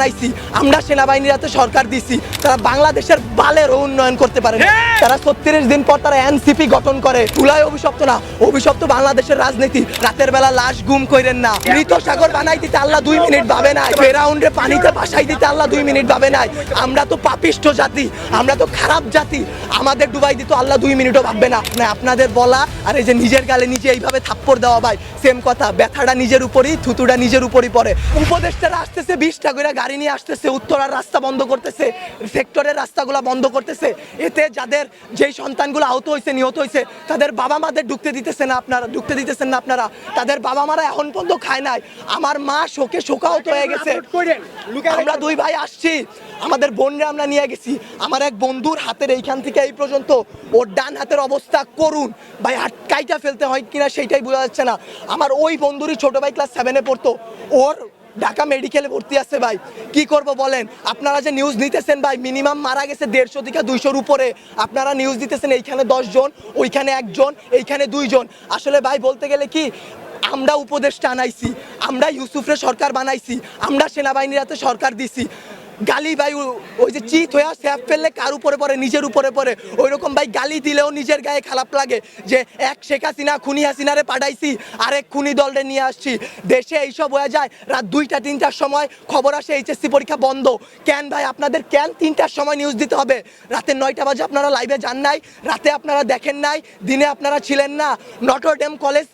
আমরা সেনাবাহিনীর হাতে সরকার দিছি, তারা বাংলাদেশের বালের উন্নয়ন করতে পারে না। তারা 36 দিন পর তারা এনসিপি গঠন করে। তুলায় অভিশপ্ত না, অভিশপ্ত বাংলাদেশের রাজনীতি। রাতের বেলা লাশ গুম কইরেন না। মৃত সাগর বানাই দিতে আল্লাহ 2 মিনিট ভাবে নাই। ফেরাউন্ডে পানিতে ভাসাই দিতে আল্লাহ 2 মিনিট ভাবে নাই। আমরা তো পাপিষ্ঠ জাতি, আমরা তো খারাপ জাতি। আমাদের ডুবাই দিত আল্লাহ 2 মিনিটও ভাববে না। আপনাদের বলা আর এই যে নিজের গালে নিজে এইভাবে থাপ্পড় দেওয়া ভাই সেম কথা। ব্যথাটা নিজের উপরই, থুতুটা নিজের উপরই পড়ে। উপদেষ্টারা আসতেছে 20টা করে গাড়ি নিয়ে আসতেছে, উত্তরার রাস্তা বন্ধ করতেছে, সেক্টরের রাস্তাগুলো বন্ধ করতেছে। এতে যাদের যেই সন্তানগুলো আহত হয়েছে, নিহত হয়েছে, তাদের বাবা মাদের ঢুকতে দিতেছেন না আপনারা। তাদের বাবা মারা এখন পর্যন্ত খায় নাই। আমার মা শোকে শোকাহত হয়ে গেছে। আমরা 2 ভাই আসছি, আমাদের বোনরা আমরা নিয়ে গেছি। আমার এক বন্ধুর হাতের এইখান থেকে এই পর্যন্ত ওর ডান হাতের অবস্থা করুন ভাই, হাত কাইটা ফেলতে হয় কিনা সেইটাই বোঝা যাচ্ছে না। আমার ওই বন্ধুরই ছোট ভাই ক্লাস 7-এ পড়তো, ওর ঢাকা মেডিকেলে ভর্তি আছে ভাই। কি করব বলেন? আপনারা যে নিউজ নিতেছেন ভাই, মিনিমাম মারা গেছে 150 থেকে 200-র উপরে। আপনারা নিউজ দিতেছেন এইখানে 10 জন, ওইখানে 1 জন, এইখানে 2 জন। আসলে ভাই বলতে গেলে কি, আমরা উপদেষ্টা আনাইছি, আমরা ইউসুফরে সরকার বানাইছি, আমরা সেনাবাহিনীর হাতে সরকার দিছি। গালি ভাই ওই যে চিত হয়ে স্যাপ ফেললে কার উপরে পড়ে? নিজের উপরে পড়ে। ওই রকম ভাই গালি দিলেও নিজের গায়ে খারাপ লাগে যে এক শেখ হাসিনা খুনি হাসিনারে পাঠাইছি, আরেক খুনি দলরে নিয়ে আসছি। দেশে এইসব হয়ে যায়, রাত 2টা-3টার সময় খবর আসে এইচএসসি পরীক্ষা বন্ধ। কেন ভাই আপনাদের, কেন 3টার সময় নিউজ দিতে হবে? রাতে 9টা বাজে আপনারা লাইভে যান নাই, রাতে আপনারা দেখেন নাই, দিনে আপনারা ছিলেন না। নটরডেম কলেজ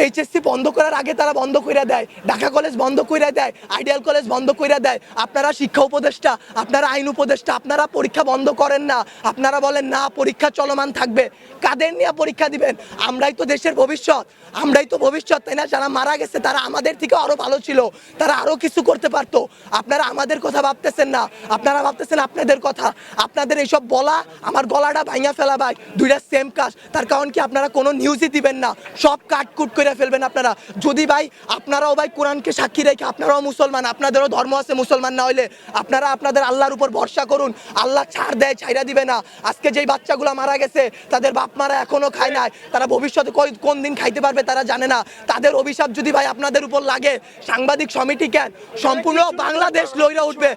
এইচএসসি বন্ধ করার আগে তারা বন্ধ করে দেয়, ঢাকা কলেজ বন্ধ করে দেয়, আইডিয়াল কলেজ বন্ধ করে দেয়। আপনারা শিক্ষা উপদেষ্টা, আপনারা আইন উপদেষ্টা, আপনারা পরীক্ষা বন্ধ করেন না। আপনারা বলেন না পরীক্ষা চলমান থাকবে। কাদের নিয়ে পরীক্ষা দিবেন? আমরাই তো দেশের ভবিষ্যৎ, আমরাই তো ভবিষ্যৎ, তাই না? যারা মারা গেছে তারা আমাদের থেকে আরো ভালো ছিল, তারা আরো কিছু করতে পারতো। আপনারা আমাদের কথা ভাবতেছেন না, আপনারা ভাবতেছেন আপনাদের কথা। আপনাদের এইসব বলা আমার গলাটা ভাঙা ফেলা ভাই, 2টা সেম কাজ। তার কারণ কি, আপনারা কোনো নিউজই দিবেন না, সব কাটকুট করে ফেলবেন আপনারা। যদি ভাই আপনারাও ভাই কোরআনকে সাক্ষী রেখে, আপনারাও মুসলমান, আপনাদেরও ধর্ম আছে, মুসলমান না হইলে আপনারা আপনাদের আল্লাহর উপর ভরসা করুন। আল্লাহ ছাড় দেয়, ছাইরা দিবে না। আজকে যেই বাচ্চাগুলো মারা গেছে তাদের বাপ মারা এখনো খায় নাই, তারা ভবিষ্যতে কোন দিন খাইতে পারবে তারা জানে না। তাদের অভিশাপ যদি ভাই আপনাদের উপর লাগে, সাংবাদিক সমিতি কেন, সম্পূর্ণ বাংলাদেশ লইরা উঠবে।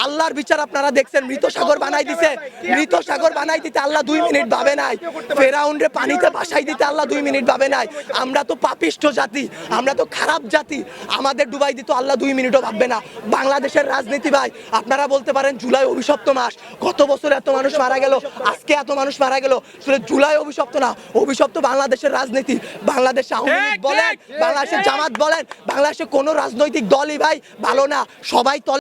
আল্লাহর বিচার আপনারা দেখছেন। মৃত সাগর বানাই দিতে আল্লাহ 2 মিনিট ভাবে নাই। ফেরাউন্ডে পানিতে ভাসাই দিতে আল্লাহ 2 মিনিট ভাবে নাই। আমরা তো পাপিষ্ঠ জাতি, আমরা তো খারাপ জাতি। আমাদের ডুবাই দিত আল্লাহ 2 মিনিটও ভাববে না। বাংলাদেশের রাজনীতি ভাই, আপনারা বলতে পারেন জুলাই অভিশপ্ত মাস, গত বছর এত মানুষ মারা গেল, আজকে এত মানুষ মারা গেল। আসলে জুলাই অভিশপ্ত না, অভিশপ্ত বাংলাদেশের রাজনীতি। বাংলাদেশে আওয়ামী লীগ বলেন, বাংলাদেশের জামাত বলেন, বাংলাদেশে কোনো রাজনৈতিক দলই ভাই ভালো না, সবাই